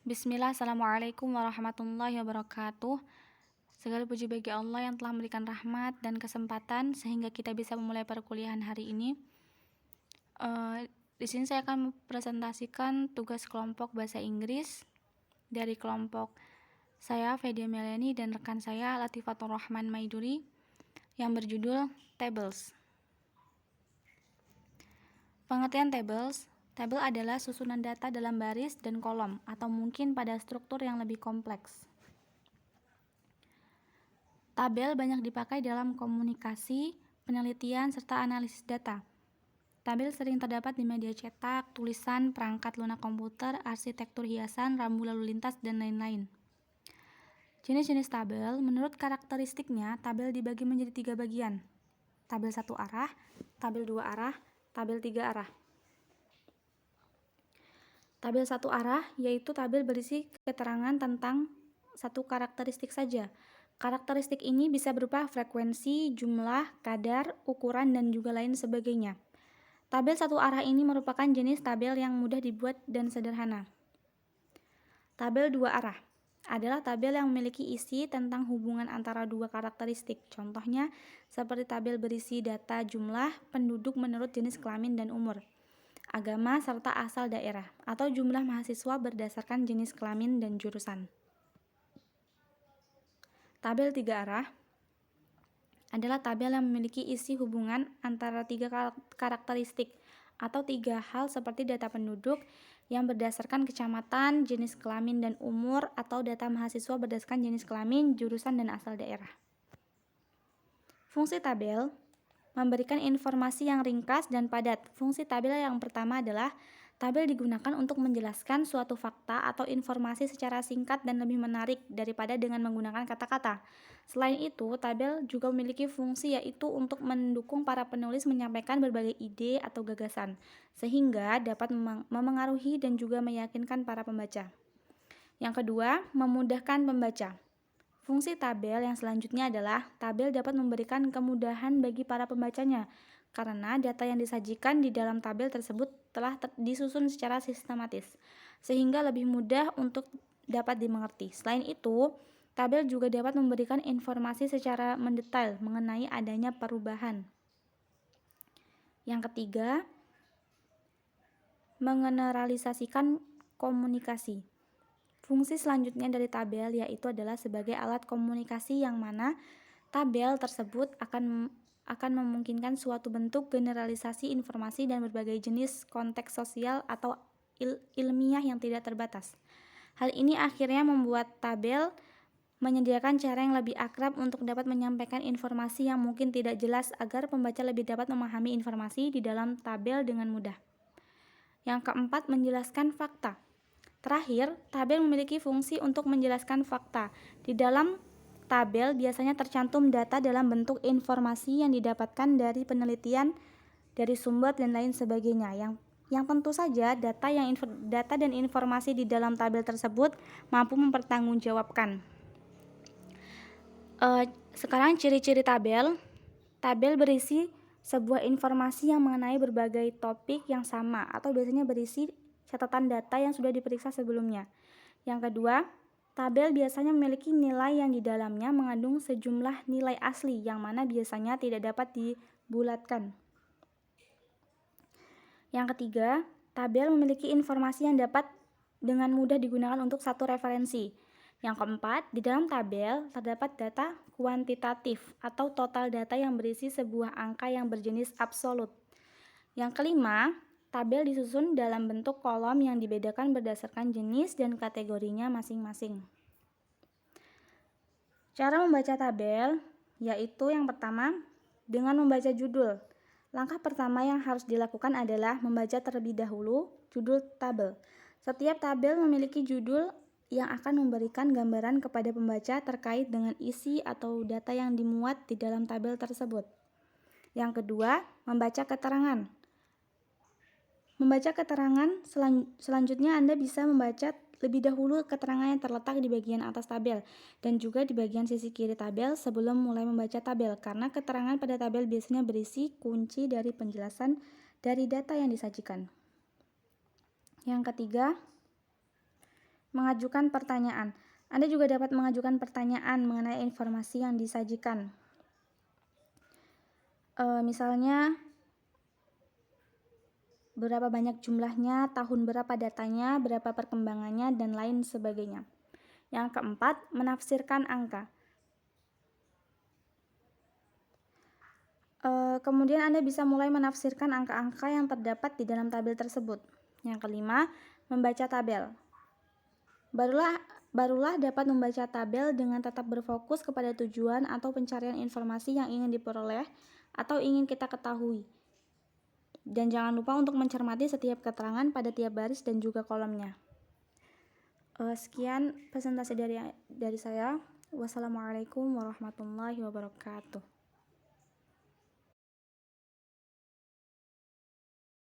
Bismillah, Assalamualaikum warahmatullahi wabarakatuh. Segala puji bagi Allah yang telah memberikan rahmat dan kesempatan sehingga kita bisa memulai perkuliahan hari ini. Di sini saya akan mempresentasikan tugas kelompok bahasa Inggris dari kelompok saya, Fedia Melani, dan rekan saya, Latifatul Rahman Maiduri, yang berjudul Tables. Pengertian tables. Tabel adalah susunan data dalam baris dan kolom, atau mungkin pada struktur yang lebih kompleks. Tabel banyak dipakai dalam komunikasi, penelitian, serta analisis data. Tabel sering terdapat di media cetak, tulisan, perangkat lunak komputer, arsitektur hiasan, rambu lalu lintas, dan lain-lain. Jenis-jenis tabel, menurut karakteristiknya, tabel dibagi menjadi 3 bagian. Tabel 1 arah, tabel 2 arah, tabel 3 arah. Tabel 1 arah yaitu tabel berisi keterangan tentang satu karakteristik saja. Karakteristik ini bisa berupa frekuensi, jumlah, kadar, ukuran, dan juga lain sebagainya. Tabel 1 arah ini merupakan jenis tabel yang mudah dibuat dan sederhana. Tabel 2 arah adalah tabel yang memiliki isi tentang hubungan antara dua karakteristik. Contohnya seperti tabel berisi data jumlah penduduk menurut jenis kelamin dan umur, agama, serta asal daerah, atau jumlah mahasiswa berdasarkan jenis kelamin dan jurusan. Tabel 3 arah adalah tabel yang memiliki isi hubungan antara 3 karakteristik atau 3 hal seperti data penduduk yang berdasarkan kecamatan, jenis kelamin dan umur, atau data mahasiswa berdasarkan jenis kelamin, jurusan, dan asal daerah. Fungsi tabel memberikan informasi yang ringkas dan padat. Fungsi tabel yang pertama adalah tabel digunakan untuk menjelaskan suatu fakta atau informasi secara singkat dan lebih menarik daripada dengan menggunakan kata-kata. Selain itu, tabel juga memiliki fungsi yaitu untuk mendukung para penulis menyampaikan berbagai ide atau gagasan, sehingga dapat memengaruhi dan juga meyakinkan para pembaca. Yang kedua, memudahkan pembaca. Fungsi tabel yang selanjutnya adalah tabel dapat memberikan kemudahan bagi para pembacanya karena data yang disajikan di dalam tabel tersebut telah disusun secara sistematis sehingga lebih mudah untuk dapat dimengerti. Selain itu, tabel juga dapat memberikan informasi secara mendetail mengenai adanya perubahan. Yang ketiga, mengeneralisasikan komunikasi. Fungsi selanjutnya dari tabel yaitu adalah sebagai alat komunikasi yang mana tabel tersebut akan memungkinkan suatu bentuk generalisasi informasi dan berbagai jenis konteks sosial atau ilmiah yang tidak terbatas. Hal ini akhirnya membuat tabel menyediakan cara yang lebih akrab untuk dapat menyampaikan informasi yang mungkin tidak jelas agar pembaca lebih dapat memahami informasi di dalam tabel dengan mudah. Yang keempat, menjelaskan fakta. Terakhir, tabel memiliki fungsi untuk menjelaskan fakta. Di dalam tabel biasanya tercantum data dalam bentuk informasi yang didapatkan dari penelitian, dari sumber, dan lain sebagainya. Yang tentu saja data dan informasi di dalam tabel tersebut mampu mempertanggungjawabkan. Sekarang ciri-ciri tabel. Tabel berisi sebuah informasi yang mengenai berbagai topik yang sama atau biasanya berisi catatan data yang sudah diperiksa sebelumnya. Yang kedua, tabel biasanya memiliki nilai yang di dalamnya mengandung sejumlah nilai asli yang mana biasanya tidak dapat dibulatkan. Yang ketiga, tabel memiliki informasi yang dapat dengan mudah digunakan untuk satu referensi. Yang keempat, di dalam tabel terdapat data kuantitatif atau total data yang berisi sebuah angka yang berjenis absolut. Yang kelima, tabel disusun dalam bentuk kolom yang dibedakan berdasarkan jenis dan kategorinya masing-masing. Cara membaca tabel yaitu yang pertama, dengan membaca judul. Langkah pertama yang harus dilakukan adalah membaca terlebih dahulu judul tabel. Setiap tabel memiliki judul yang akan memberikan gambaran kepada pembaca terkait dengan isi atau data yang dimuat di dalam tabel tersebut. Yang kedua, membaca keterangan. Membaca keterangan selanjutnya Anda bisa membaca lebih dahulu keterangan yang terletak di bagian atas tabel dan juga di bagian sisi kiri tabel sebelum mulai membaca tabel, karena keterangan pada tabel biasanya berisi kunci dari penjelasan dari data yang disajikan. Yang ketiga, mengajukan pertanyaan. Anda juga dapat mengajukan pertanyaan mengenai informasi yang disajikan. Misalnya, berapa banyak jumlahnya, tahun berapa datanya, berapa perkembangannya, dan lain sebagainya. Yang keempat, menafsirkan angka. Kemudian Anda bisa mulai menafsirkan angka-angka yang terdapat di dalam tabel tersebut. Yang kelima, membaca tabel. Barulah dapat membaca tabel dengan tetap berfokus kepada tujuan atau pencarian informasi yang ingin diperoleh atau ingin kita ketahui. Dan jangan lupa untuk mencermati setiap keterangan pada tiap baris dan juga kolomnya. Sekian presentasi dari saya. Wassalamualaikum warahmatullahi wabarakatuh.